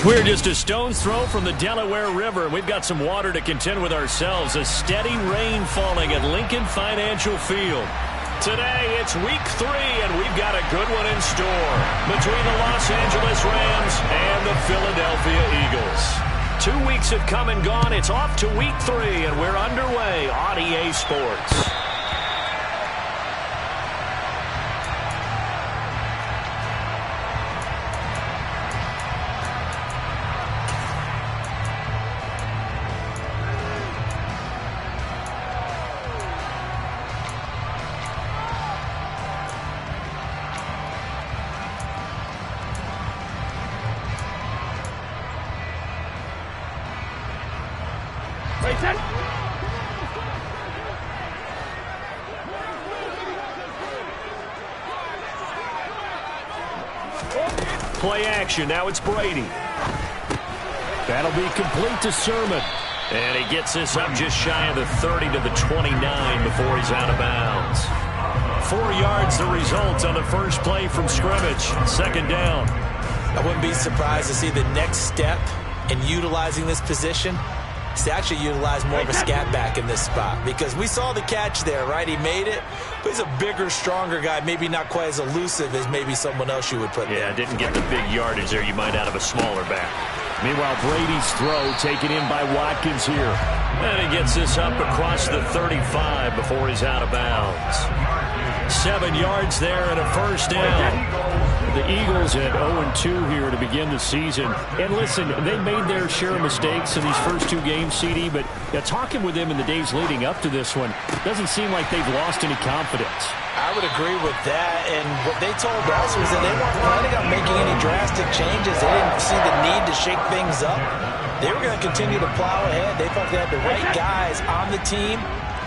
We're just a stone's throw from the Delaware River, and we've got some water to contend with ourselves. A steady rain falling at Lincoln Financial Field. Today, it's week 3, and we've got a good one in store between the Los Angeles Rams and the Philadelphia Eagles. 2 weeks have come and gone. It's off to week 3, and we're underway on EA Sports. Play action. Now it's Brady. That'll be complete to Sermon. And he gets this up just shy of the 30 to the 29 before he's out of bounds. 4 yards the result on the first play from scrimmage. Second down. I wouldn't be surprised to see the next step in utilizing this position is to actually utilize more of a scat back in this spot, because we saw the catch there, right? He made it, but he's a bigger, stronger guy, maybe not quite as elusive as maybe someone else you would put there. Yeah, didn't get the big yardage there you might out of a smaller back. Meanwhile, Brady's throw taken in by Watkins here. And he gets this up across the 35 before he's out of bounds. 7 yards there and a first down. The Eagles at 0-2 here to begin the season. And listen, they made their share of mistakes in these first 2 games, CD, but talking with them in the days leading up to this one, doesn't seem like they've lost any confidence. I would agree with that, and what they told us was that they weren't planning on making any drastic changes. They didn't see the need to shake things up. They were going to continue to plow ahead. They felt they had the right guys on the team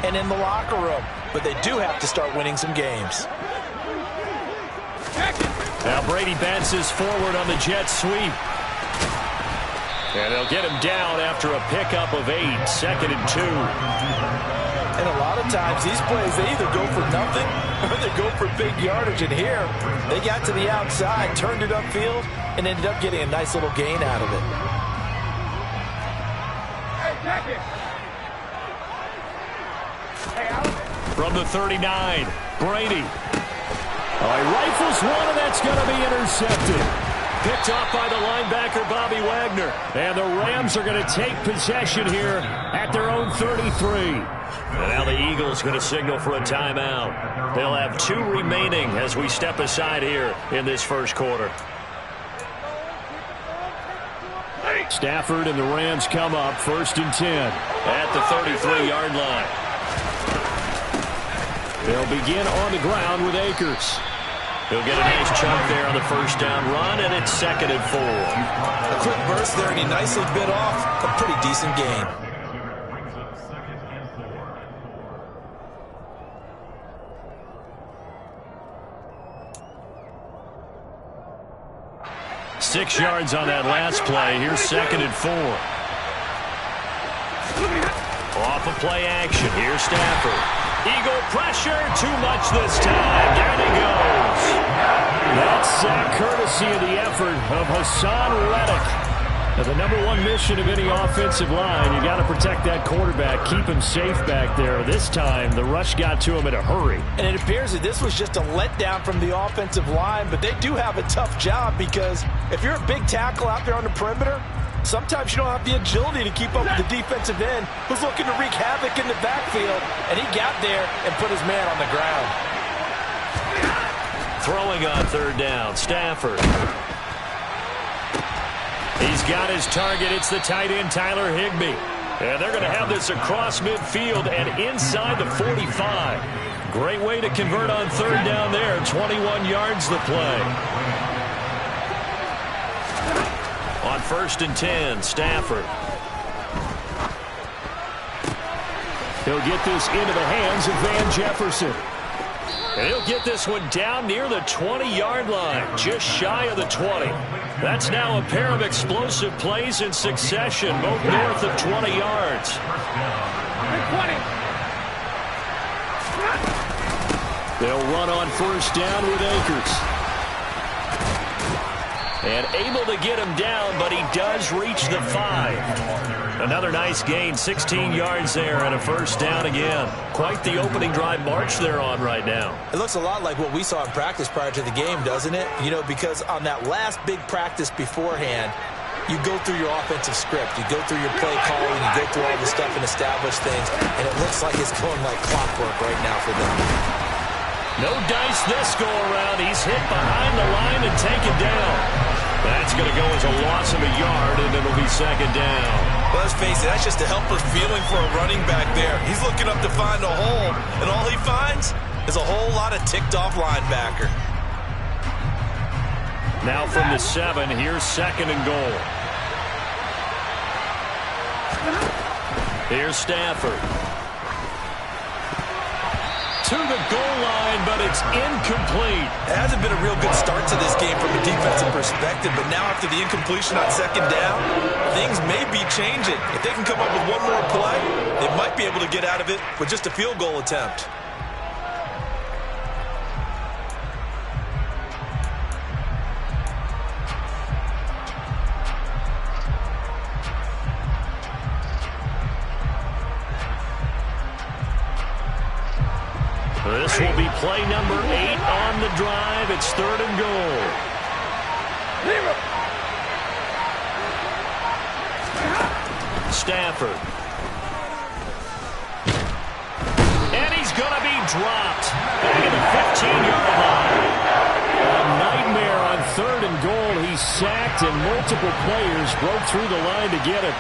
and in the locker room, but they do have to start winning some games. Now Brady bounces forward on the jet sweep. And they'll get him down after a pickup of 8, 2nd and 2. And a lot of times these plays, they either go for nothing or they go for big yardage. And here, they got to the outside, turned it upfield, and ended up getting a nice little gain out of it. From the 39, Brady. Oh, he rifles one, and that's going to be intercepted. Picked off by the linebacker, Bobby Wagner. And the Rams are going to take possession here at their own 33. And now the Eagles going to signal for a timeout. They'll have 2 remaining as we step aside here in this first quarter. Stafford and the Rams come up 1st and 10 at the 33-yard line. They'll begin on the ground with Akers. He'll get a nice chunk there on the first down run, and it's 2nd and 4. A quick burst there, and he nicely bit off a pretty decent gain. Six yards on that last play. Here's 2nd and 4. Off of play action. Here's Stafford. Eagle pressure, too much this time. Down he goes. That sack courtesy of the effort of Hassan Reddick. Now, the #1 mission of any offensive line, you got to protect that quarterback, keep him safe back there. This time, the rush got to him in a hurry. And it appears that this was just a letdown from the offensive line, but they do have a tough job, because if you're a big tackle out there on the perimeter, sometimes you don't have the agility to keep up with the defensive end who's looking to wreak havoc in the backfield, and he got there and put his man on the ground. Throwing on 3rd down, Stafford. He's got his target. It's the tight end, Tyler Higbee. And they're going to have this across midfield and inside the 45. Great way to convert on 3rd down there. 21 yards the play. On 1st and 10, Stafford. He'll get this into the hands of Van Jefferson. And he'll get this one down near the 20-yard line, just shy of the 20. That's now a pair of explosive plays in succession, both north of 20 yards. They'll run on 1st down with Akers. And able to get him down, but he does reach the 5. Another nice gain, 16 yards there and a first down again. Quite the opening drive march they're on right now. It looks a lot like what we saw in practice prior to the game, doesn't it? You know, because on that last big practice beforehand, you go through your offensive script. You go through your play calling. You go through all the stuff and establish things. And it looks like it's going like clockwork right now for them. No dice this go-around. He's hit behind the line and taken down. That's going to go as a loss of a yard, and it'll be second down. Well, let's face it, that's just a helpless feeling for a running back there. He's looking up to find a hole, and all he finds is a whole lot of ticked-off linebacker. Now from the 7, here's second and goal. Here's Stafford. To the goal line, but it's incomplete. It hasn't been a real good start to this game from a defensive perspective, but now after the incompletion on second down, things may be changing. If they can come up with one more play, they might be able to get out of it with just a field goal attempt. This will be play number 8 on the drive. It's third and goal. Stafford. And he's going to be dropped back at the 15-yard line. A nightmare on third and goal. He's sacked, and multiple players broke through the line to get it.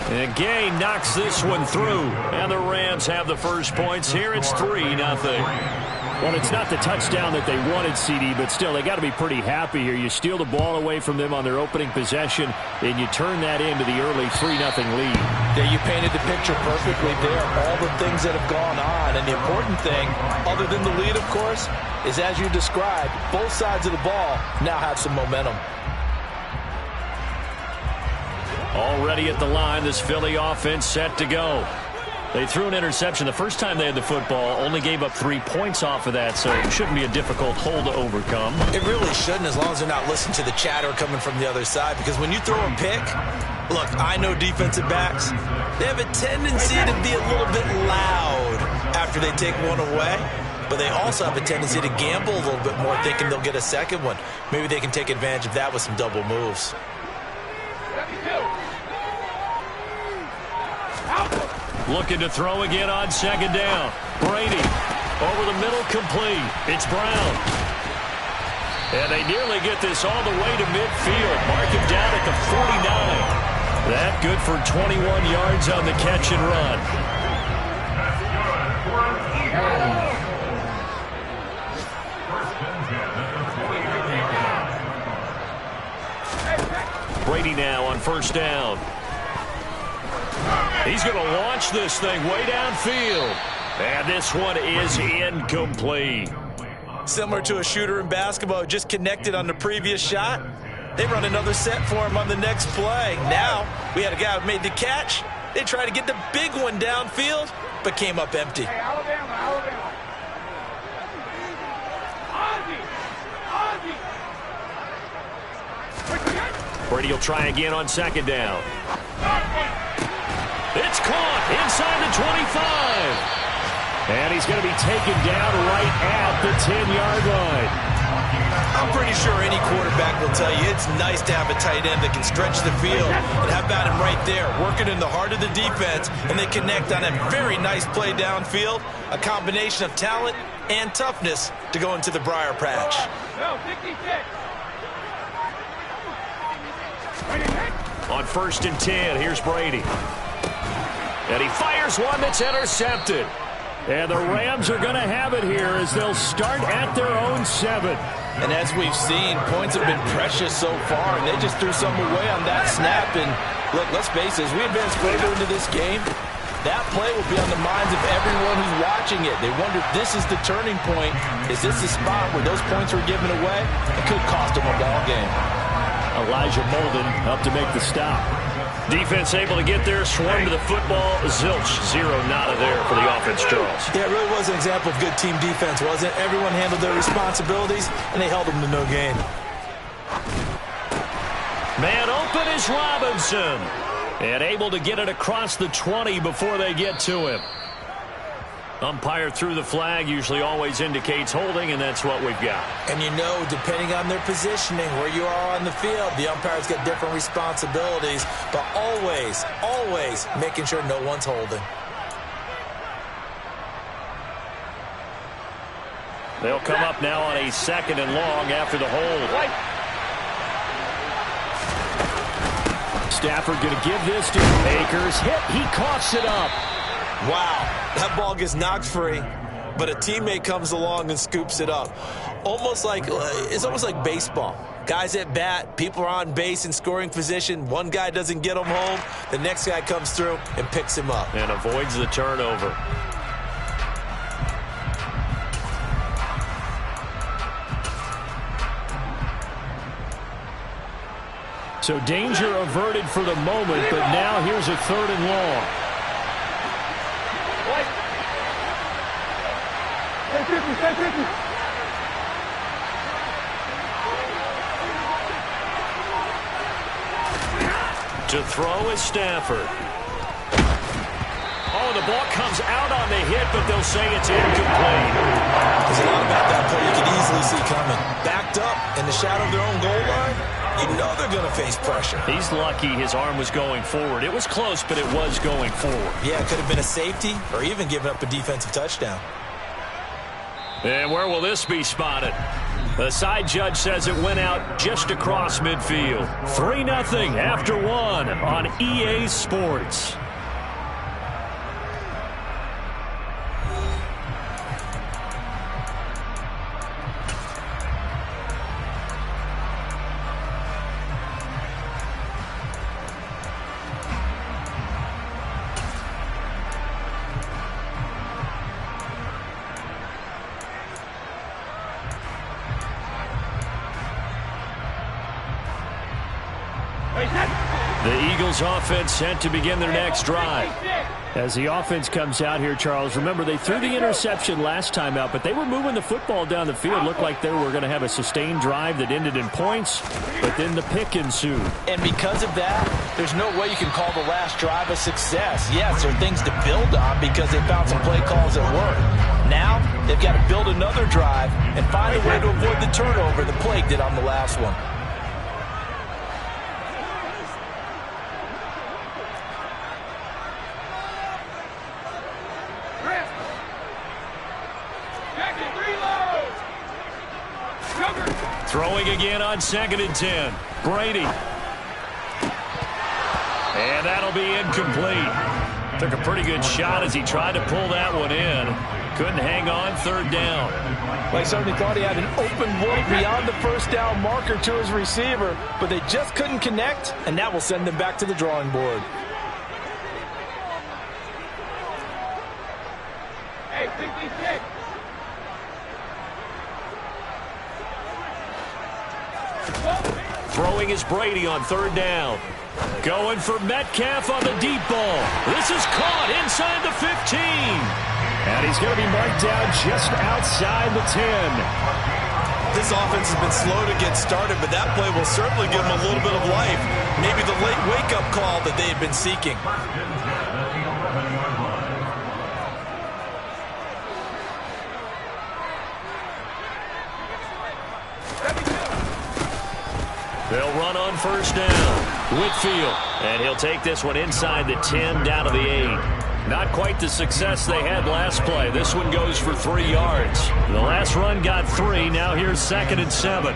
And Gay knocks this one through. And the Rams have the first points here. It's 3-0. Well, it's not the touchdown that they wanted, CD, but still, they got to be pretty happy here. You steal the ball away from them on their opening possession, and you turn that into the early 3-0 lead. Yeah, you painted the picture perfectly there. All the things that have gone on. And the important thing, other than the lead, of course, is as you described, both sides of the ball now have some momentum. Already at the line, this Philly offense set to go. They threw an interception the first time they had the football, only gave up 3 points off of that, so it shouldn't be a difficult hole to overcome. It really shouldn't, as long as they're not listening to the chatter coming from the other side, because when you throw a pick, look, I know defensive backs, they have a tendency to be a little bit loud after they take one away, but they also have a tendency to gamble a little bit more, thinking they'll get a second one. Maybe they can take advantage of that with some double moves. Looking to throw again on second down. Brady over the middle, complete. It's Brown. And they nearly get this all the way to midfield. Mark him down at the 49. That good for 21 yards on the catch and run. Brady now on first down. He's going to launch this thing way downfield. And this one is incomplete. Similar to a shooter in basketball who just connected on the previous shot. They run another set for him on the next play. Now, we had a guy who made the catch. They tried to get the big one downfield, but came up empty. Brady will try again on second down. It's caught inside the 25. And he's going to be taken down right at the 10-yard line. I'm pretty sure any quarterback will tell you it's nice to have a tight end that can stretch the field. And how about him right there, working in the heart of the defense, and they connect on a very nice play downfield, a combination of talent and toughness to go into the briar patch. On first and 10, here's Brady. And he fires one that's intercepted. And the Rams are going to have it here as they'll start at their own 7. And as we've seen, points have been precious so far, and they just threw some away on that snap. And look, let's face it, as we advance further into this game, that play will be on the minds of everyone who's watching it. They wonder if this is the turning point. Is this the spot where those points were given away? It could cost them a ball game. Elijah Molden up to make the stop. Defense able to get there, swarm to the football. Zilch, zero, nada there for the offense, Charles. Yeah, it really was an example of good team defense, wasn't it? Everyone handled their responsibilities, and they held them to no gain. Man open is Robinson. And able to get it across the 20 before they get to him. Umpire threw the flag, usually always indicates holding, and that's what we've got. And you know, depending on their positioning, where you are on the field, the umpires get different responsibilities, but always, always making sure no one's holding. They'll come up now on a 2nd and long after the hold. Stafford going to give this to Akers. Hit, he coughs it up. Wow, that ball gets knocked free, but a teammate comes along and scoops it up. It's almost like baseball. Guys at bat, people are on base in scoring position. One guy doesn't get him home. The next guy comes through and picks him up. And avoids the turnover. So danger averted for the moment, but now here's a 3rd and long. To throw is Stafford. Oh, the ball comes out on the hit, but they'll say it's incomplete. There's a lot about that play you can easily see coming. Backed up in the shadow of their own goal line, you know they're going to face pressure. He's lucky his arm was going forward. It was close, but it was going forward. Yeah, it could have been a safety or even given up a defensive touchdown. And where will this be spotted? The side judge says it went out just across midfield. 3-0 after 1 on EA Sports. The Eagles offense set to begin their next drive. As the offense comes out here, Charles, remember they threw the interception last time out, but they were moving the football down the field. Looked like they were going to have a sustained drive that ended in points, but then the pick ensued. And because of that, there's no way you can call the last drive a success. Yes, there are things to build on because they found some play calls that work. Now, they've got to build another drive and find a way to avoid the turnover the plague did on the last one. Throwing again on 2nd and 10. Brady. And that'll be incomplete. Took a pretty good shot as he tried to pull that one in. Couldn't hang on, 3rd down. Well, he certainly thought he had an open look beyond the 1st down marker to his receiver, but they just couldn't connect, and that will send them back to the drawing board. Hey, 56. Throwing is Brady on 3rd down. Going for Metcalf on the deep ball. This is caught inside the 15. And he's going to be marked down just outside the 10. This offense has been slow to get started, but that play will certainly give them a little bit of life. Maybe the late wake-up call that they had been seeking. They'll run on 1st down. Whitfield. And he'll take this one inside the 10 down to the 8. Not quite the success they had last play. This one goes for 3 yards. The last run got 3. Now here's 2nd and 7.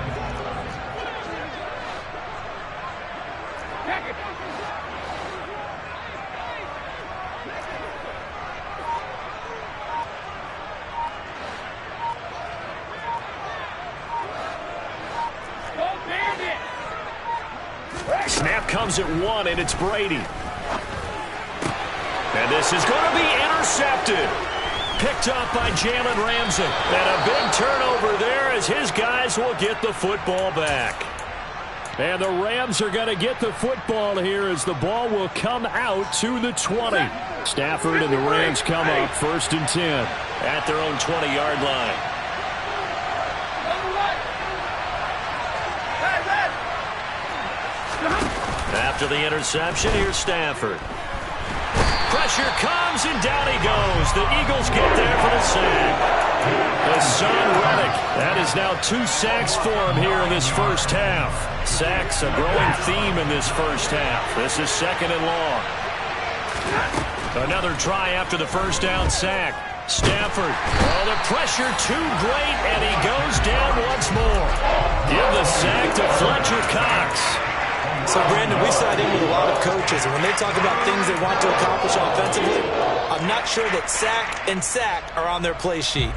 Snap comes at 1, and it's Brady. And this is going to be intercepted. Picked up by Jalen Ramsey. And a big turnover there as his guys will get the football back. And the Rams are going to get the football here as the ball will come out to the 20. Stafford and the Rams come up 1st and 10 at their own 20-yard line. After the interception, here's Stafford. Pressure comes, and down he goes. The Eagles get there for the sack. Hassan Reddick, that is now 2 sacks for him here in this first half. Sacks, a growing theme in this first half. This is 2nd and long. Another try after the first down sack. Stafford, oh, the pressure too great, and he goes down once more. Give the sack to Fletcher Cox. So, Brandon, we sat in with a lot of coaches, and when they talk about things they want to accomplish offensively, I'm not sure that sack and sack are on their play sheet.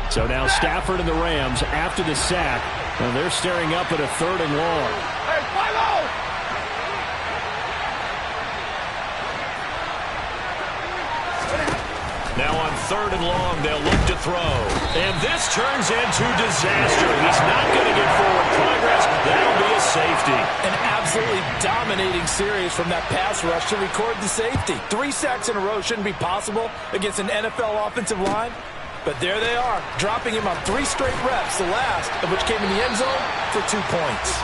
So now Stafford and the Rams after the sack, and they're staring up at a 3rd and long. Hey, follow! Now on 3rd and long, they'll look to throw. And this turns into disaster. He's not going to get forward progress. That'll be a safety. An absolutely dominating series from that pass rush to record the safety. 3 sacks in a row shouldn't be possible against an NFL offensive line. But there they are, dropping him on 3 straight reps, the last of which came in the end zone for 2 points.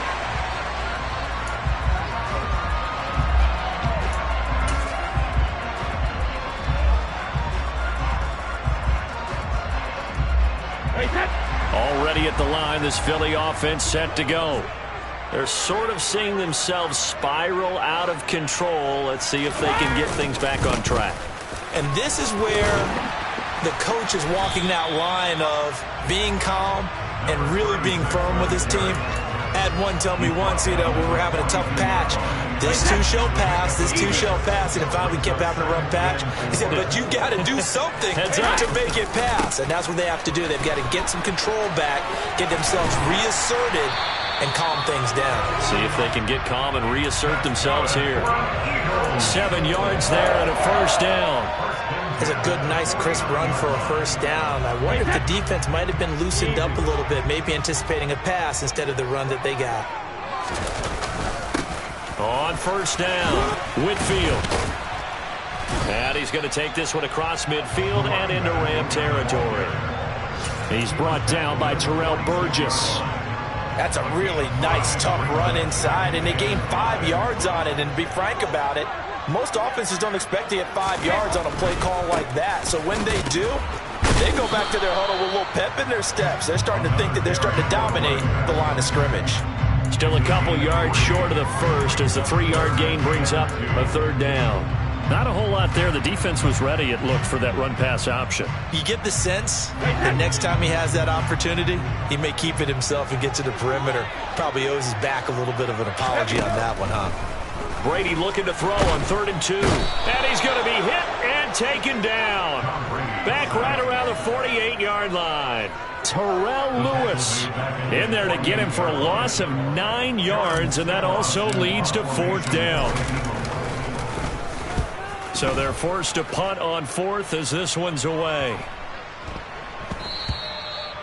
Already at the line, this Philly offense set to go. They're sort of seeing themselves spiral out of control. Let's see if they can get things back on track. And this is where the coach is walking that line of being calm and really being firm with his team. I had one tell me once, we were having a tough patch. This too shall pass, this too shall pass. And finally we kept having a rough patch. He said, but you got to do something to make it pass. And that's what they have to do. They've got to get some control back, get themselves reasserted, and calm things down. See if they can get calm and reassert themselves here. 7 yards there and a first down. It's a good, nice, crisp run for a first down. I wonder if the defense might have been loosened up a little bit, maybe anticipating a pass instead of the run that they got. On first down, Whitfield. And he's going to take this one across midfield and into Ram territory. He's brought down by Terrell Burgess. That's a really nice, tough run inside, and they gained 5 yards on it. And to be frank about it, most offenses don't expect to get 5 yards on a play call like that. So when they do, they go back to their huddle with a little pep in their steps. They're starting to think that they're starting to dominate the line of scrimmage. Still a couple yards short of the first as the 3-yard gain brings up a 3rd down. Not a whole lot there. The defense was ready, it looked, for that run-pass option. You get the sense that next time he has that opportunity, he may keep it himself and get to the perimeter. Probably owes his back a little bit of an apology on that one, huh? Brady looking to throw on 3rd and 2. And he's going to be hit and taken down. Back right around the 48-yard line. Terrell Lewis in there to get him for a loss of 9 yards, and that also leads to 4th down. So they're forced to punt on 4th as this one's away.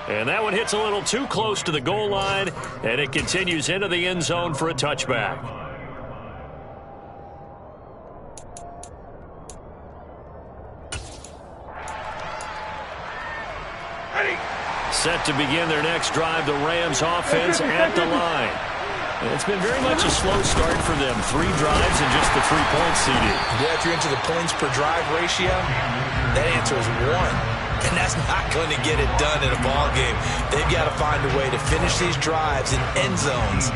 And that one hits a little too close to the goal line, and it continues into the end zone for a touchback. Set to begin their next drive, the Rams offense at the line. And it's been very much a slow start for them. 3 drives and just the 3 points, CD. Yeah, if you're into the points per drive ratio, that answer is 1. And that's not going to get it done in a ball game. They've got to find a way to finish these drives in end zones,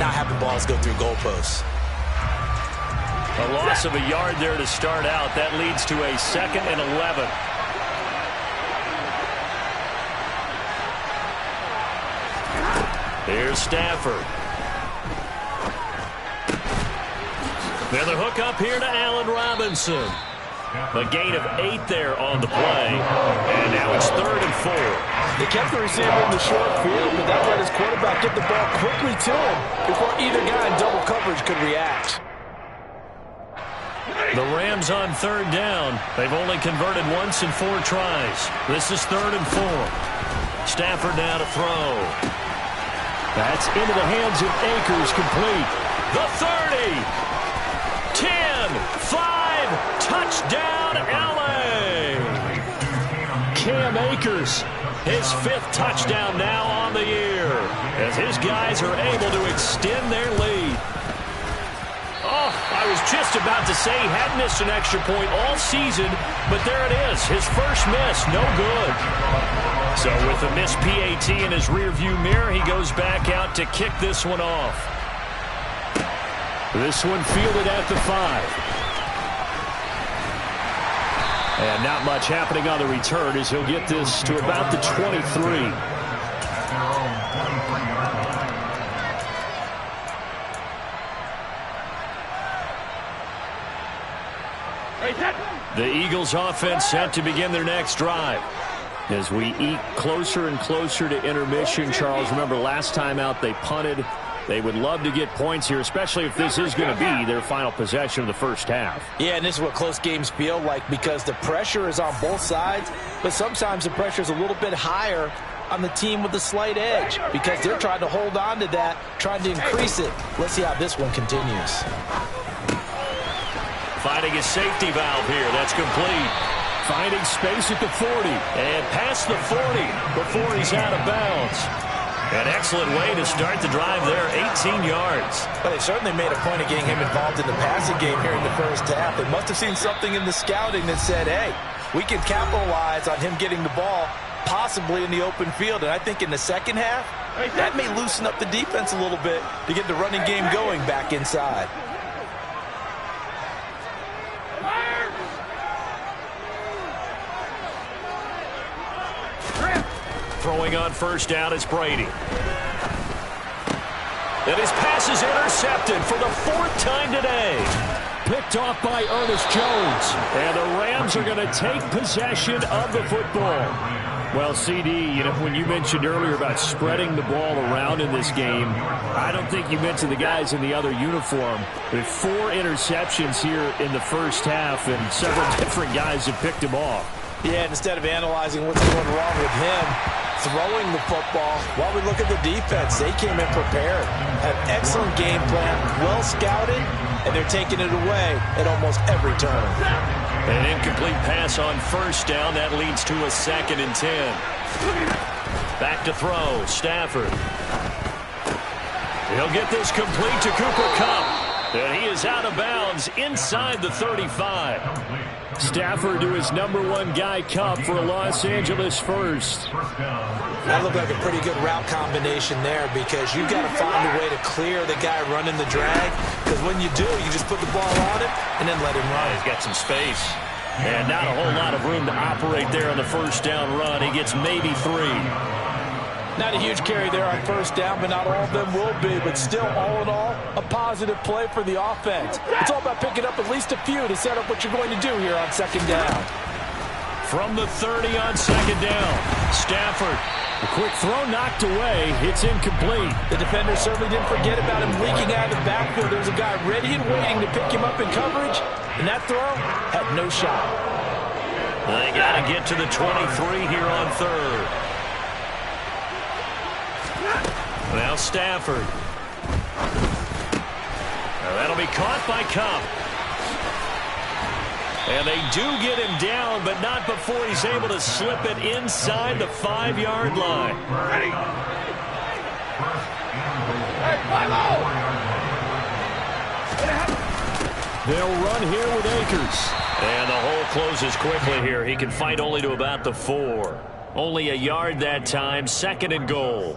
not having balls go through goalposts. A loss of a yard there to start out. That leads to a 2nd and 11. Here's Stafford. Now the hook up here to Allen Robinson. A gain of 8 there on the play. And now it's 3rd and 4. They kept the receiver in the short field, but that let his quarterback get the ball quickly to him before either guy in double coverage could react. The Rams on 3rd down. They've only converted once in 4 tries. This is 3rd and 4. Stafford now to throw. That's into the hands of Akers, complete. The 30. 10, 5, touchdown, LA. Cam Akers, his 5th touchdown now on the year, as his guys are able to extend their lead. Oh, I was just about to say he hadn't missed an extra point all season, but there it is, his first miss, no good. So with a missed PAT in his rearview mirror, he goes back out to kick this one off. This one fielded at the 5. And not much happening on the return as he'll get this to about the 23. The Eagles offense set to begin their next drive. As we eke closer and closer to intermission, Charles, remember last time out they punted. They would love to get points here, especially if this is going to be their final possession of the first half. Yeah, and this is what close games feel like because the pressure is on both sides, but sometimes the pressure is a little bit higher on the team with the slight edge because they're trying to hold on to that, trying to increase it. Let's see how this one continues. Finding a safety valve here. That's complete. Finding space at the 40. And past the 40 before he's out of bounds. An excellent way to start the drive there, 18 yards. But they certainly made a point of getting him involved in the passing game here in the first half. They must have seen something in the scouting that said, hey, we can capitalize on him getting the ball possibly in the open field. And I think in the second half, that may loosen up the defense a little bit to get the running game going back inside. Throwing on first down is Brady. And his pass is intercepted for the 4th time today. Picked off by Ernest Jones. And the Rams are going to take possession of the football. Well, CD, you know, when you mentioned earlier about spreading the ball around in this game, I don't think you mentioned the guys in the other uniform. With 4 interceptions here in the first half, and several different guys have picked him off. Yeah, instead of analyzing what's going wrong with him, throwing the football, while we look at the defense, they came in prepared. Have excellent game plan, well scouted, and they're taking it away at almost every turn. An incomplete pass on first down. That leads to a 2nd and 10. Back to throw, Stafford. He'll get this complete to Cooper Kupp. And he is out of bounds inside the 35. Stafford to his #1 guy, Kupp, for a Los Angeles first. That looked like a pretty good route combination there because you've got to find a way to clear the guy running the drag. Because when you do, you just put the ball on him and then let him run. He's got some space. And not a whole lot of room to operate there on the first down run. He gets maybe 3. Not a huge carry there on first down, but not all of them will be. But still, all in all, a positive play for the offense. It's all about picking up at least a few to set up what you're going to do here on second down. From the 30 on second down, Stafford. A quick throw knocked away. It's incomplete. The defender certainly didn't forget about him leaking out of the backfield. There's a guy ready and waiting to pick him up in coverage, and that throw had no shot. They got to get to the 23 here on 3rd. Now Stafford. Now that'll be caught by Kupp. And they do get him down, but not before he's able to slip it inside the 5-yard line. Ready. Hey, follow. They'll run here with Akers. And the hole closes quickly here. He can fight only to about the 4. Only a yard that time, 2nd and goal.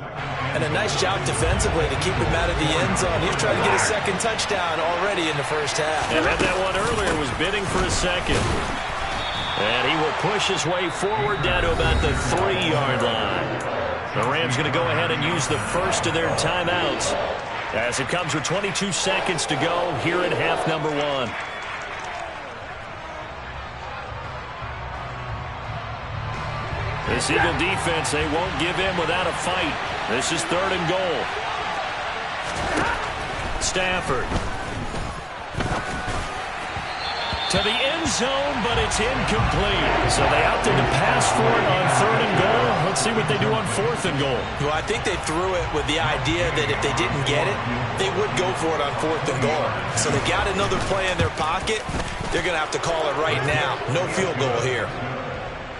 And a nice job defensively to keep him out of the end zone. He's trying to get a 2nd touchdown already in the first half. And that one earlier was bidding for a 2nd. And he will push his way forward down to about the 3-yard line. The Rams going to go ahead and use the first of their timeouts as it comes with 22 seconds to go here in half number 1. This Eagle defense, they won't give in without a fight. This is 3rd and goal. Stafford. to the end zone, but it's incomplete. So they opted to pass for it on 3rd and goal. Let's see what they do on 4th and goal. Well, I think they threw it with the idea that if they didn't get it, they would go for it on 4th and goal. So they got another play in their pocket. They're going to have to call it right now. No field goal here.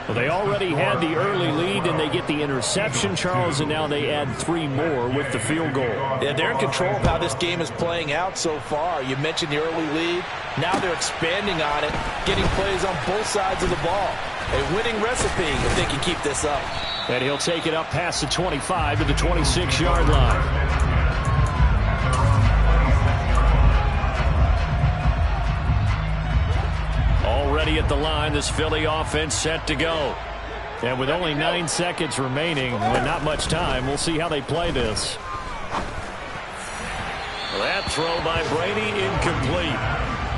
Well, they already had the early lead, and they get the interception, Charles, and now they add 3 more with the field goal. Yeah, they're in control of how this game is playing out so far. You mentioned the early lead. Now they're expanding on it, getting plays on both sides of the ball. A winning recipe if they can keep this up. And he'll take it up past the 25 to the 26-yard line. Already at the line, this Philly offense set to go. And with only 9 seconds remaining, and not much time, we'll see how they play this. That throw by Brady, incomplete.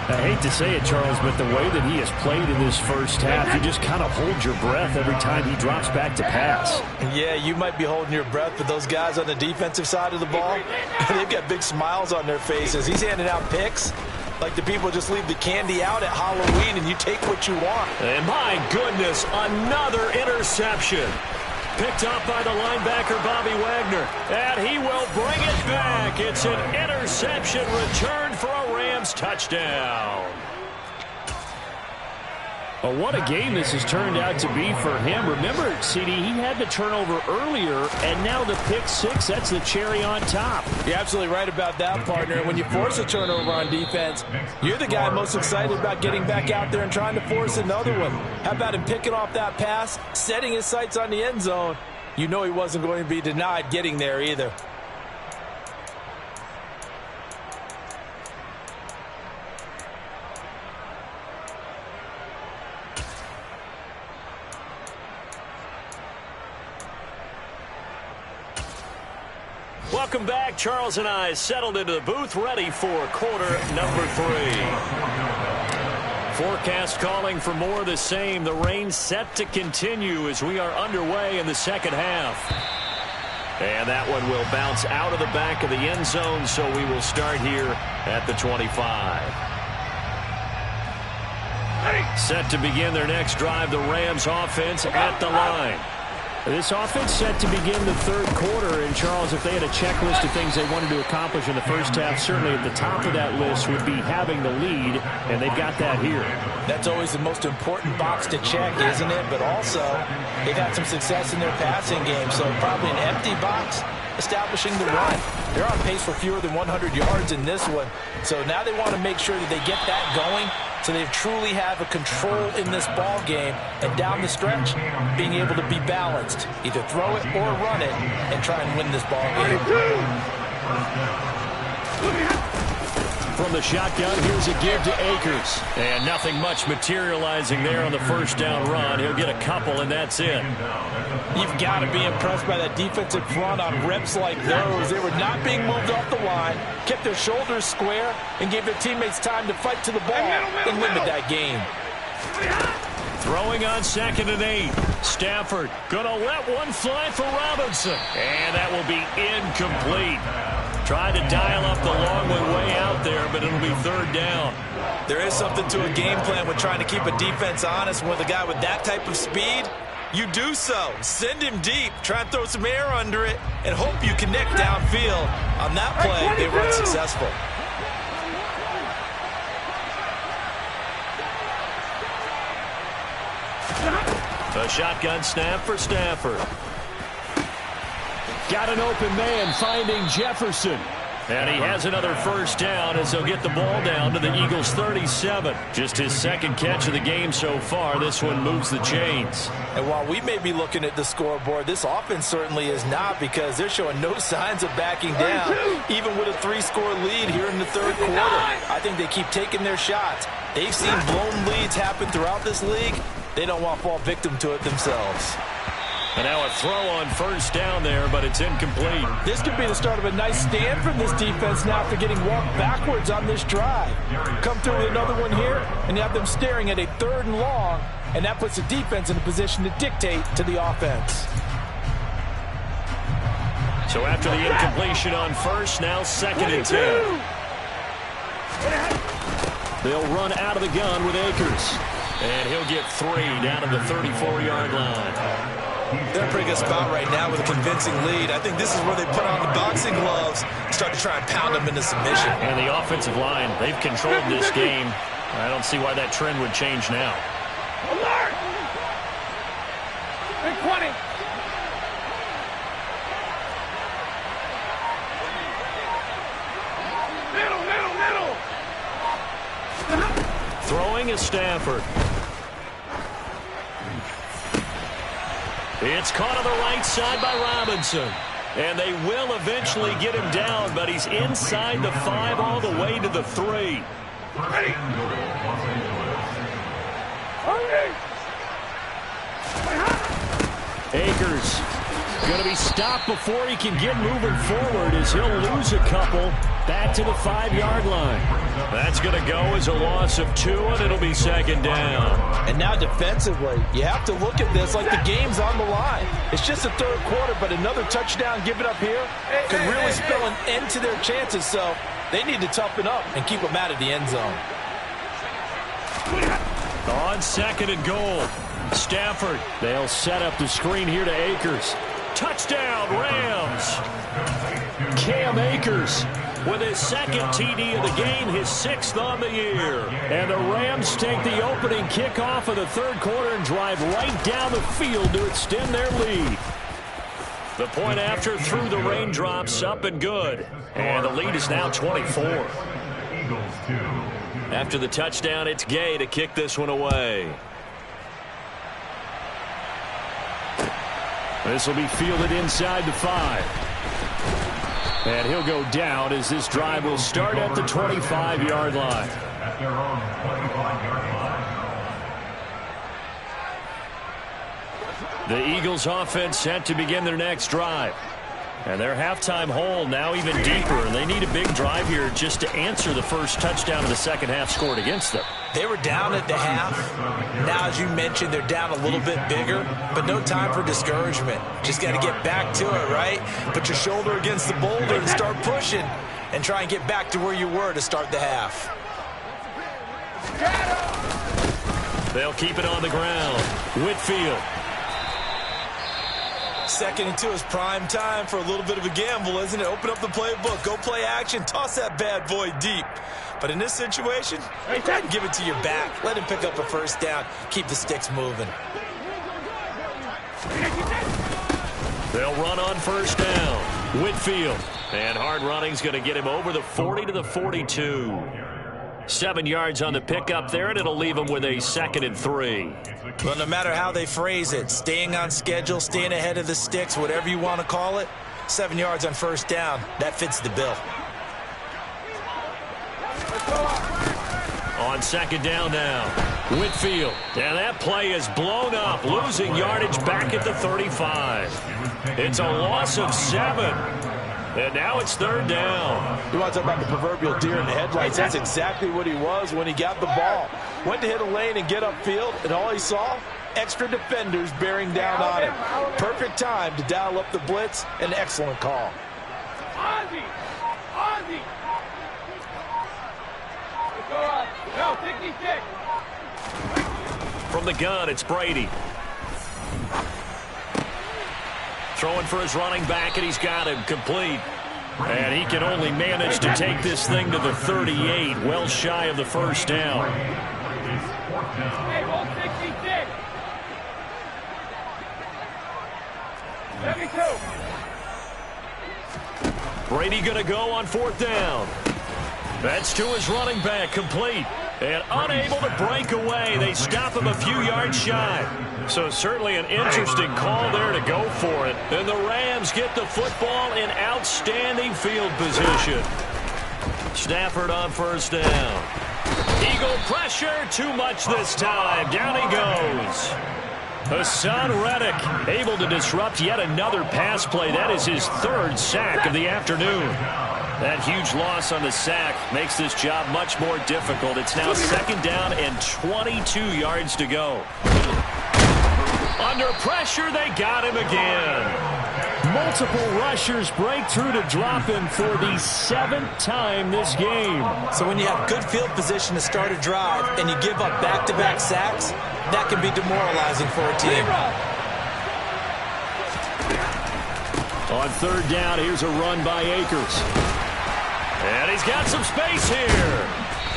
I hate to say it, Charles, but the way that he has played in this first half, you just kind of hold your breath every time he drops back to pass. Yeah, you might be holding your breath, but those guys on the defensive side of the ball, they've got big smiles on their faces. He's handing out picks like the people just leave the candy out at Halloween and you take what you want. And my goodness, another interception. Picked up by the linebacker, Bobby Wagner. And he will bring it back. It's an interception returned for a Rams touchdown. Well, what a game this has turned out to be for him. Remember, CD, he had the turnover earlier, and now the pick 6, that's the cherry on top. You're absolutely right about that, partner. When you force a turnover on defense, you're the guy most excited about getting back out there and trying to force another one. How about him picking off that pass, setting his sights on the end zone? You know he wasn't going to be denied getting there either. Welcome back. Charles and I settled into the booth, ready for quarter number 3. Forecast calling for more of the same. The rain set to continue as we are underway in the second half. And that one will bounce out of the back of the end zone, so we will start here at the 25. Set to begin their next drive, the Rams offense at the line. This offense set to begin the 3rd quarter, and Charles, if they had a checklist of things they wanted to accomplish in the first half, certainly at the top of that list would be having the lead, and they've got that here. That's always the most important box to check, isn't it? But also, they've had some success in their passing game, so probably an empty box establishing the run. They're on pace for fewer than 100 yards in this one, so now they want to make sure that they get that going so they truly have a control in this ball game, and down the stretch, being able to be balanced. Either throw it or run it and try and win this ball game. From the shotgun, here's a give to Akers. And nothing much materializing there on the first down run. He'll get a couple, and that's it. You've got to be impressed by that defensive front on reps like those. They were not being moved off the line, kept their shoulders square, and gave their teammates time to fight to the ball and limit that game. Throwing on 2nd and 8. Stafford gonna let one fly for Robinson. And that will be incomplete. Tried to dial up the long one way out there, but it'll be 3rd down. There is something to a game plan with trying to keep a defense honest. With a guy with that type of speed, you do so. Send him deep. Try and throw some air under it and hope you connect downfield. On that play, they were unsuccessful. A shotgun snap for Stafford. Got an open man finding Jefferson. And he has another first down as they'll get the ball down to the Eagles' 37. Just his 2nd catch of the game so far. This one moves the chains. And while we may be looking at the scoreboard, this offense certainly is not, because they're showing no signs of backing down, even with a 3-score lead here in the 3rd quarter. I think they keep taking their shots. They've seen blown leads happen throughout this league. They don't want to fall victim to it themselves. And now a throw on first down there, but it's incomplete. This could be the start of a nice stand from this defense now after getting walked backwards on this drive. Come through with another one here, and you have them staring at a 3rd and long, and that puts the defense in a position to dictate to the offense. So after the incompletion on first, now 2nd and 10. They'll run out of the gun with Akers. And he'll get 3 down to the 34-yard line. They're in a pretty good spot right now with a convincing lead. I think this is where they put on the boxing gloves, start to try and pound them into submission. And the offensive line, they've controlled this game. I don't see why that trend would change now. Alert! Big 20. Middle. Throwing is Stafford. It's caught on the right side by Robinson. And they will eventually get him down, but he's inside the 5 all the way to the 3. Ready. Akers going to be stopped before he can get moving forward as he'll lose a couple back to the 5-yard line. That's going to go as a loss of 2, and it'll be 2nd down. And now defensively, you have to look at this like the game's on the line. It's just the 3rd quarter, but another touchdown given up here could really spell an end to their chances, so they need to toughen up and keep them out of the end zone. On 2nd and goal, Stafford. They'll set up the screen here to Akers. Touchdown, Rams. Cam Akers with his 2nd TD of the game, his 6th on the year. And the Rams take the opening kickoff of the 3rd quarter and drive right down the field to extend their lead. The point after through the raindrops, up and good. And the lead is now 24. After the touchdown, it's Gay to kick this one away. This will be fielded inside the 5. And he'll go down as this drive will start at the 25-yard line. The Eagles offense set to begin their next drive. And their halftime hole now even deeper, and they need a big drive here just to answer the first touchdown of the second half scored against them. They were down at the half. Now, as you mentioned, they're down a little bit bigger, but no time for discouragement. Just got to get back to it, right? Put your shoulder against the boulder and start pushing and try and get back to where you were to start the half. They'll keep it on the ground. Whitfield. 2nd and 2 is prime time for a little bit of a gamble, isn't it? Open up the playbook, go play action, toss that bad boy deep. But in this situation, go ahead and give it to your back. Let him pick up a 1st down. Keep the sticks moving. They'll run on 1st down. Whitfield. And hard running's going to get him over the 40 to the 42. 7 yards on the pickup there, and it'll leave him with a 2nd and 3. Well, no matter how they phrase it, staying on schedule, staying ahead of the sticks, whatever you want to call it, 7 yards on 1st down, that fits the bill. On 2nd down now, Whitfield. And that play is blown up, losing yardage back at the 35. It's a loss of 7. And now it's 3rd down. You want to talk about the proverbial deer in the headlights? That's exactly what he was when he got the ball. Went to hit a lane and get upfield, and all he saw, extra defenders bearing down on him. Perfect time to dial up the blitz. An excellent call. Ozzy! Ozzy! Let's go up. No, 66. From the gun, it's Brady. Throwing for his running back, and he's got him complete. And he can only manage to take this thing to the 38, well shy of the 1st down. Hey, 166. 72. Brady going to go on 4th down. That's to his running back, complete. And unable to break away. They stop him a few yards shy. So certainly an interesting call there to go for it. And the Rams get the football in outstanding field position. Stafford on 1st down. Eagle pressure, too much this time. Down he goes. Hassan Reddick able to disrupt yet another pass play. That is his 3rd sack of the afternoon. That huge loss on the sack makes this job much more difficult. It's now 2nd down and 22 yards to go. Under pressure, they got him again. Multiple rushers break through to drop him for the 7th time this game. So when you have good field position to start a drive and you give up back-to-back sacks, that can be demoralizing for a team. On 3rd down, here's a run by Akers. And he's got some space here.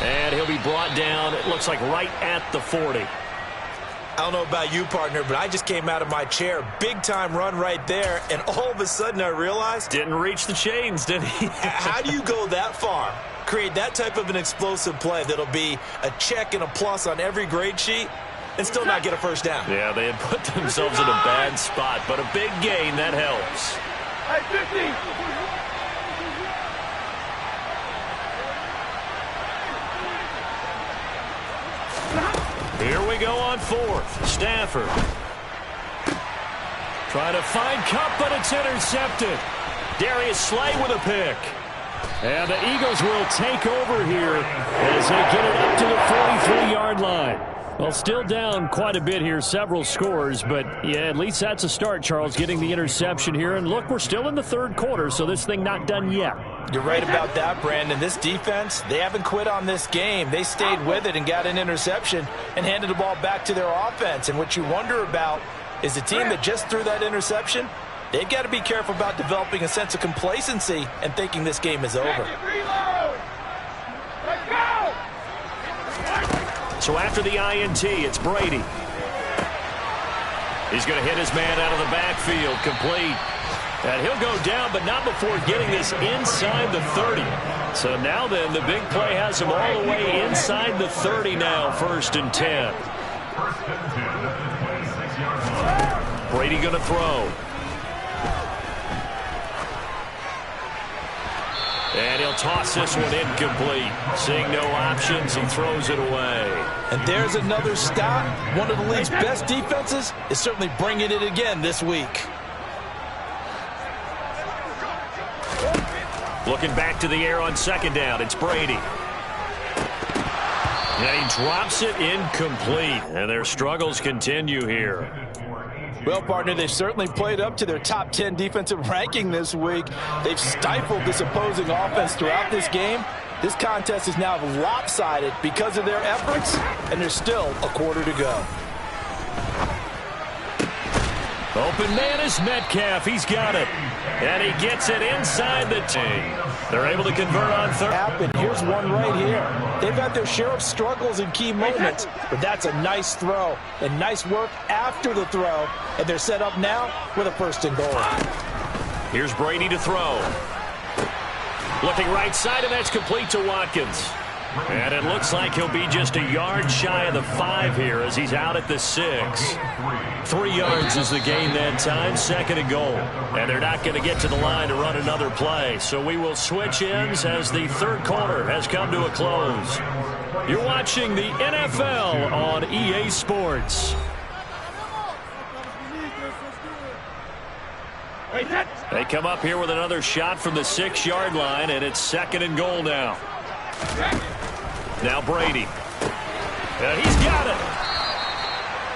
And he'll be brought down, it looks like right at the 40. I don't know about you, partner, but I just came out of my chair. Big-time run right there, and all of a sudden I realized... Didn't reach the chains, did he? How do you go that far? Create that type of an explosive play that'll be a check and a plus on every grade sheet and still not get a first down. Yeah, they had put themselves in a bad spot, but a big gain, that helps. Hey, 50! Here we go on 4th. Stafford. Trying to find Cup, but it's intercepted. Darius Slay with a pick. And the Eagles will take over here as they get it up to the 43-yard line. Well, still down quite a bit here, several scores, but yeah, at least that's a start, Charles, getting the interception here. And look, we're still in the 3rd quarter, so this thing not done yet. You're right about that, Brandon. This defense, they haven't quit on this game. They stayed with it and got an interception and handed the ball back to their offense. And what you wonder about is the team that just threw that interception, they've got to be careful about developing a sense of complacency and thinking this game is over. Let's go! So after the INT, it's Brady. He's going to hit his man out of the backfield, complete. And he'll go down, but not before getting this inside the 30. So now then, the big play has him all the way inside the 30 now, 1st and 10. Brady going to throw. And he'll toss this one incomplete. Seeing no options, he throws it away. And there's another stop. One of the league's best defenses is certainly bringing it again this week. Looking back to the air on 2nd down, it's Brady. And he drops it incomplete. And their struggles continue here. Well, partner, they've certainly played up to their top 10 defensive ranking this week. They've stifled this opposing offense throughout this game. This contest is now lopsided because of their efforts, and there's still a quarter to go. Open man is Metcalf. He's got it. And he gets it inside the team. They're able to convert on 3rd. And here's one right here. They've had their share of struggles in key moments, but that's a nice throw and nice work after the throw. And they're set up now with a 1st and goal. Here's Brady to throw. Looking right side, and that's complete to Watkins. And it looks like he'll be just a yard shy of the 5 here as he's out at the 6. 3 yards is the gain that time, 2nd and goal. And they're not going to get to the line to run another play. So we will switch ends as the 3rd quarter has come to a close. You're watching the NFL on EA Sports. They come up here with another shot from the 6-yard line, and it's 2nd and goal now. Now Brady. And he's got it.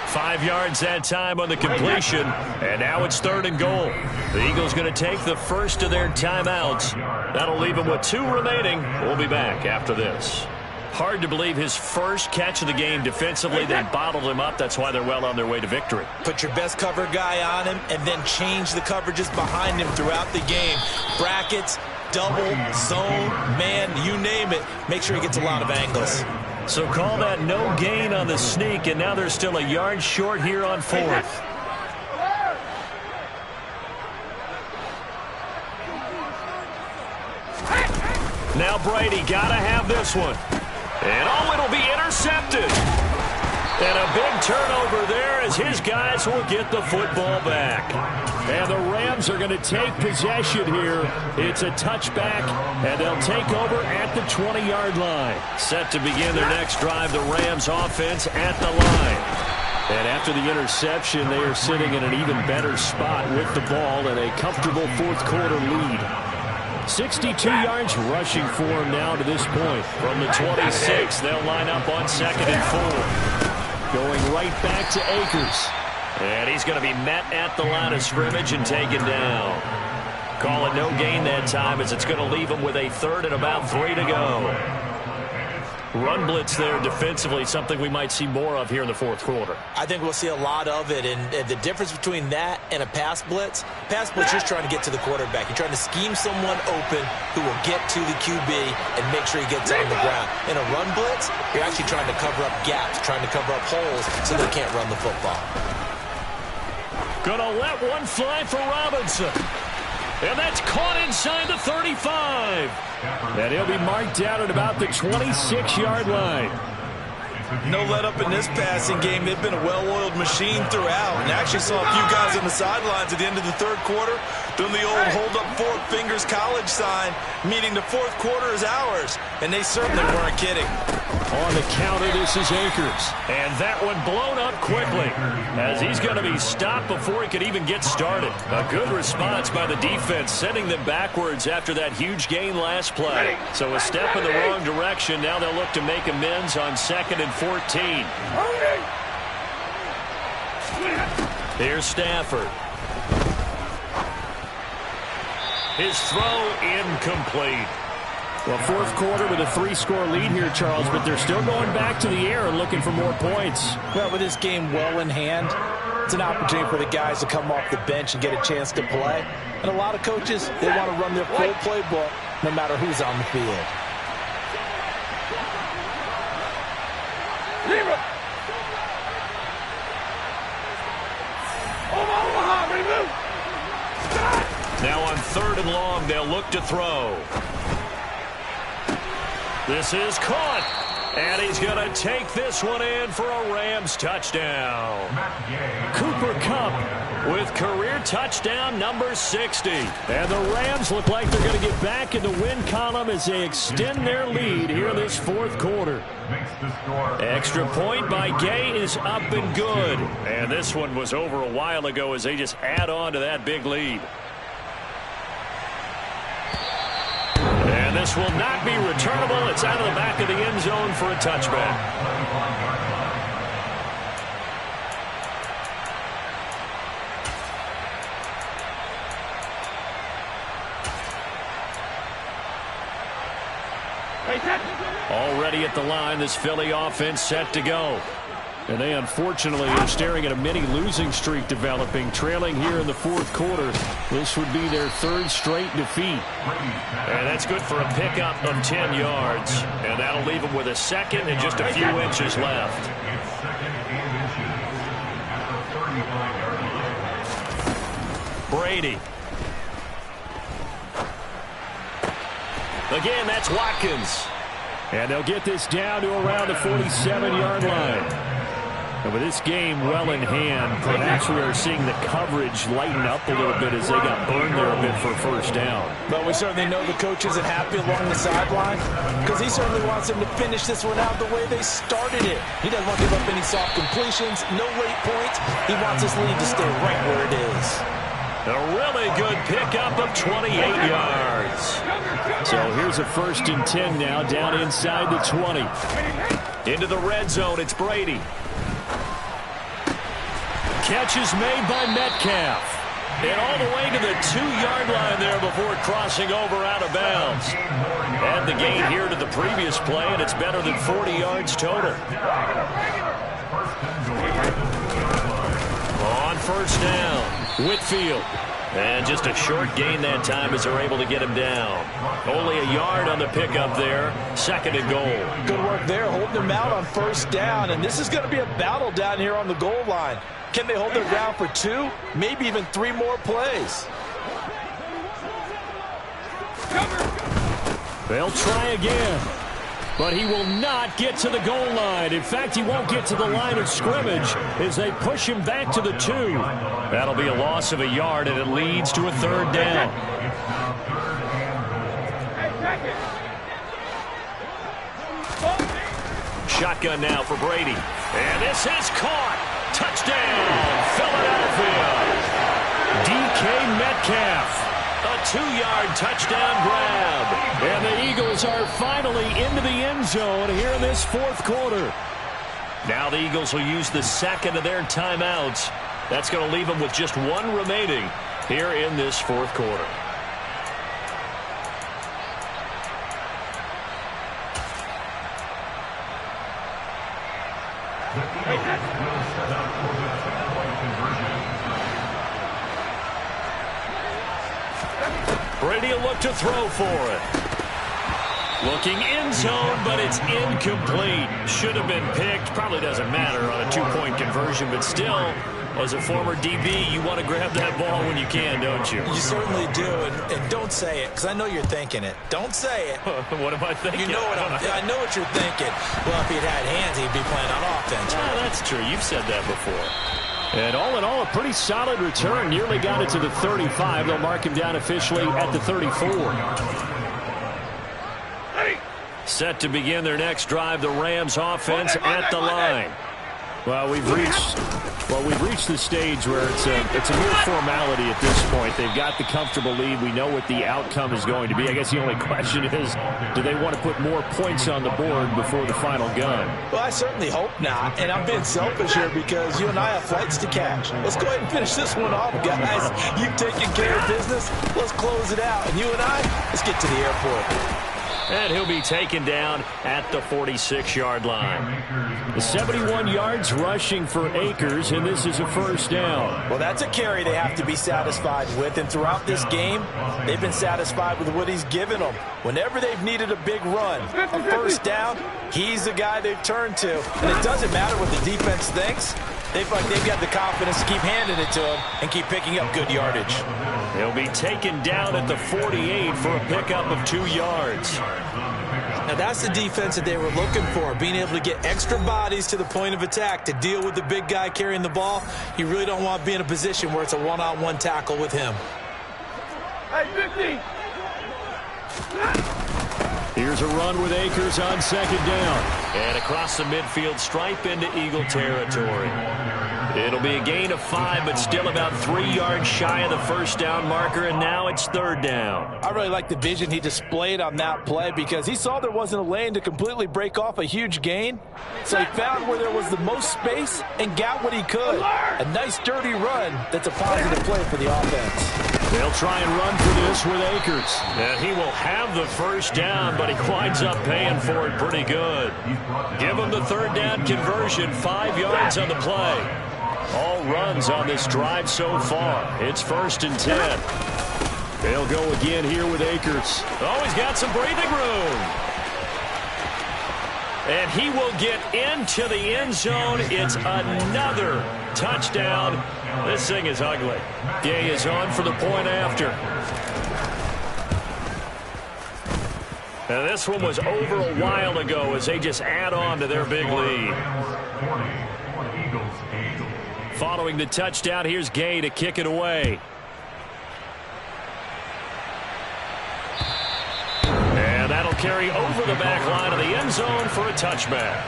5 yards that time on the completion. And now it's 3rd and goal. The Eagles going to take the first of their timeouts. That'll leave them with 2 remaining. We'll be back after this. Hard to believe his first catch of the game defensively. They bottled him up. That's why they're well on their way to victory. Put your best cover guy on him and then change the coverages behind him throughout the game. Brackets, double, zone, man, you name it. Make sure he gets a lot of angles. So call that no gain on the sneak, and now they're still a yard short here on 4th. Now Brady got to have this one. And it'll be intercepted. And a big turnover there as his guys will get the football back. And the Rams are going to take possession here. It's a touchback, and they'll take over at the 20-yard line. Set to begin their next drive, the Rams offense at the line. And after the interception, they are sitting in an even better spot with the ball and a comfortable 4th quarter lead. 62 yards rushing for him now to this point. From the 26, they'll line up on 2nd and 4. Going right back to Akers. And he's going to be met at the line of scrimmage and taken down. Call it no gain that time as it's going to leave him with a third and about 3 to go. Run blitz there defensively, something we might see more of here in the fourth quarter. I think we'll see a lot of it, and the difference between that and a pass blitz, you're just trying to get to the quarterback. You're trying to scheme someone open who will get to the QB and make sure he gets on the ground. In a run blitz, you're actually trying to cover up gaps, trying to cover up holes so they can't run the football. Gonna let one fly for Robinson. And that's caught inside the 35. And he'll be marked down at about the 26-yard line. No let up in this passing game. They've been a well-oiled machine throughout. And actually saw a few guys on the sidelines at the end of the third quarter doing the old hold up 4 fingers college sign, meaning the fourth quarter is ours. And they certainly weren't kidding. On the counter, this is Akers. And that one blown up quickly as he's going to be stopped before he could even get started. A good response by the defense, sending them backwards after that huge gain last play. So a step in the wrong direction. Now they'll look to make amends on 2nd and 14. Here's Stafford. His throw incomplete. Well, fourth quarter with a 3-score lead here, Charles, but they're still going back to the air and looking for more points. Well, with this game well in hand, it's an opportunity for the guys to come off the bench and get a chance to play. And a lot of coaches, they want to run their full playbook no matter who's on the field. Now on 3rd and long, they'll look to throw. This is caught, and he's going to take this one in for a Rams touchdown. Cooper Kupp with career touchdown number 60. And the Rams look like they're going to get back in the win column as they extend their lead here in this fourth quarter. Extra point by Gay is up and good. And this one was over a while ago as they just add on to that big lead. And this will not be returnable. It's out of the back of the end zone for a touchback. Already at the line, this Philly offense set to go. And they unfortunately are staring at a mini losing streak developing, trailing here in the fourth quarter. This would be their 3rd straight defeat. And that's good for a pickup of 10 yards. And that'll leave them with a 2nd and just a few inches left. Brady. Again, that's Watkins. And they'll get this down to around the 47-yard line. And with this game well in hand, perhaps we are seeing the coverage lighten up a little bit as they got burned there a bit for a first down. But we certainly know the coach isn't happy along the sideline because he certainly wants them to finish this one out the way they started it. He doesn't want to give up any soft completions, no late points. He wants this lead to stay right where it is. A really good pickup of 28 yards. So here's a 1st and 10 now, down inside the 20. Into the red zone, it's Brady. Catch is made by Metcalf. And all the way to the 2-yard line there before crossing over out of bounds. Add the gain here to the previous play, and it's better than 40 yards total. On 1st down, Whitfield. And just a short gain that time as they're able to get him down. Only a yard on the pickup there. 2nd and goal. Good work there, holding him out on 1st down. And this is going to be a battle down here on the goal line. Can they hold their ground for 2, maybe even 3 more plays? They'll try again. But he will not get to the goal line. In fact, he won't get to the line of scrimmage as they push him back to the 2. That'll be a loss of a yard, and it leads to a 3rd down. Shotgun now for Brady. And this is caught. Touchdown, Philadelphia. DK Metcalf. A 2-yard touchdown grab. And the Eagles are finally into the end zone here in this fourth quarter. Now the Eagles will use the 2nd of their timeouts That's going to leave them with just one remaining here in this fourth quarter. Brady will look to throw for it. Looking end zone, but it's incomplete. Should have been picked. Probably doesn't matter on a two-point conversion, but still, as a former DB, you want to grab that ball when you can, don't you? You certainly do, and don't say it, because I know you're thinking it. Don't say it. What am I thinking? You know what I know what you're thinking. Well, if he'd had hands, he'd be playing on offense. Yeah, that's true. You've said that before. And all in all, a pretty solid return. Nearly got it to the 35. They'll mark him down officially at the 34. Set to begin their next drive, the Rams offense at the line. Well, we've reached the stage where it's a mere formality at this point. They've got the comfortable lead. We know what the outcome is going to be. I guess the only question is, do they want to put more points on the board before the final gun? Well, I certainly hope not. And I'm being selfish here because you and I have flights to catch. Let's go ahead and finish this one off, guys. You've taken care of business. Let's close it out. And you and I, let's get to the airport. And he'll be taken down at the 46-yard line. The 71 yards rushing for Akers, and this is a first down. Well, that's a carry they have to be satisfied with. And throughout this game, they've been satisfied with what he's given them. Whenever they've needed a big run, a first down, he's the guy they've turned to. And it doesn't matter what the defense thinks. They've got the confidence to keep handing it to him and keep picking up good yardage. He'll be taken down at the 48 for a pickup of 2 yards. Now that's the defense that they were looking for, being able to get extra bodies to the point of attack to deal with the big guy carrying the ball. You really don't want to be in a position where it's a one-on-one tackle with him. Hey, 50. Here's a run with Akers on second down. And across the midfield stripe into Eagle territory. It'll be a gain of 5, but still about 3 yards shy of the first down marker, and now it's third down. I really like the vision he displayed on that play because he saw there wasn't a lane to completely break off a huge gain. So he found where there was the most space and got what he could. A nice, dirty run that's a positive play for the offense. They'll try and run for this with Akers. And he will have the first down, but he winds up paying for it pretty good. Give him the third down conversion, 5 yards on the play. All runs on this drive so far. It's 1st and 10. They'll go again here with Akers. Oh, he's got some breathing room. And he will get into the end zone. It's another touchdown. This thing is ugly. Gay is on for the point after. And this one was over a while ago as they just add on to their big lead. Following the touchdown, here's Gay to kick it away. And that'll carry over the back line of the end zone for a touchback.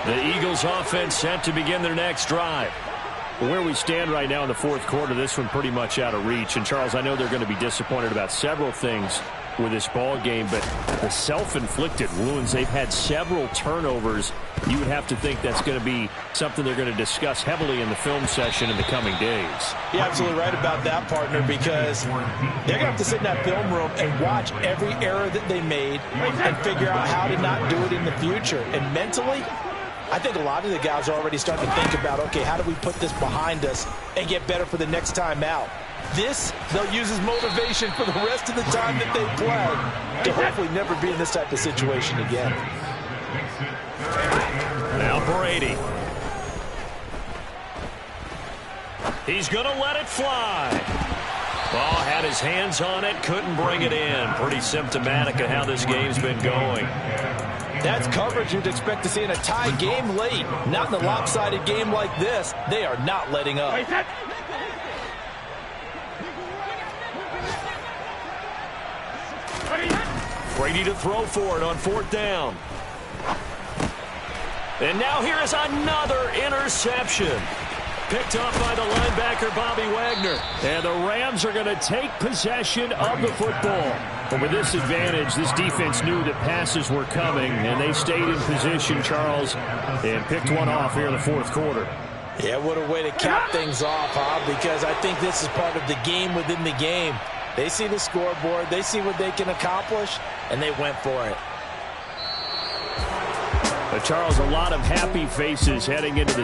The Eagles offense set to begin their next drive. Where we stand right now in the fourth quarter, this one pretty much out of reach. And, Charles, I know they're going to be disappointed about several things with this ball game, but the self-inflicted wounds, they've had several turnovers. You would have to think that's going to be something they're going to discuss heavily in the film session in the coming days. You're absolutely right about that, partner, because they're going to have to sit in that film room and watch every error that they made and figure out how to not do it in the future. And mentally, I think a lot of the guys are already starting to think about, okay, how do we put this behind us and get better for the next time out? This, they'll use as motivation for the rest of the time that they play to hopefully never be in this type of situation again. Now Brady. He's going to let it fly. Ball had his hands on it, couldn't bring it in. Pretty symptomatic of how this game's been going. That's coverage you'd expect to see in a tie game late. Not in a lopsided game like this. They are not letting up. Brady to throw for it on 4th down. And now here is another interception. Picked up by the linebacker, Bobby Wagner. And the Rams are going to take possession of the football. But with this advantage, this defense knew that passes were coming, and they stayed in position, Charles, and picked one off here in the fourth quarter. Yeah, what a way to cap things off, huh? Because I think this is part of the game within the game. They see the scoreboard, they see what they can accomplish, and they went for it. But Charles, a lot of happy faces heading into the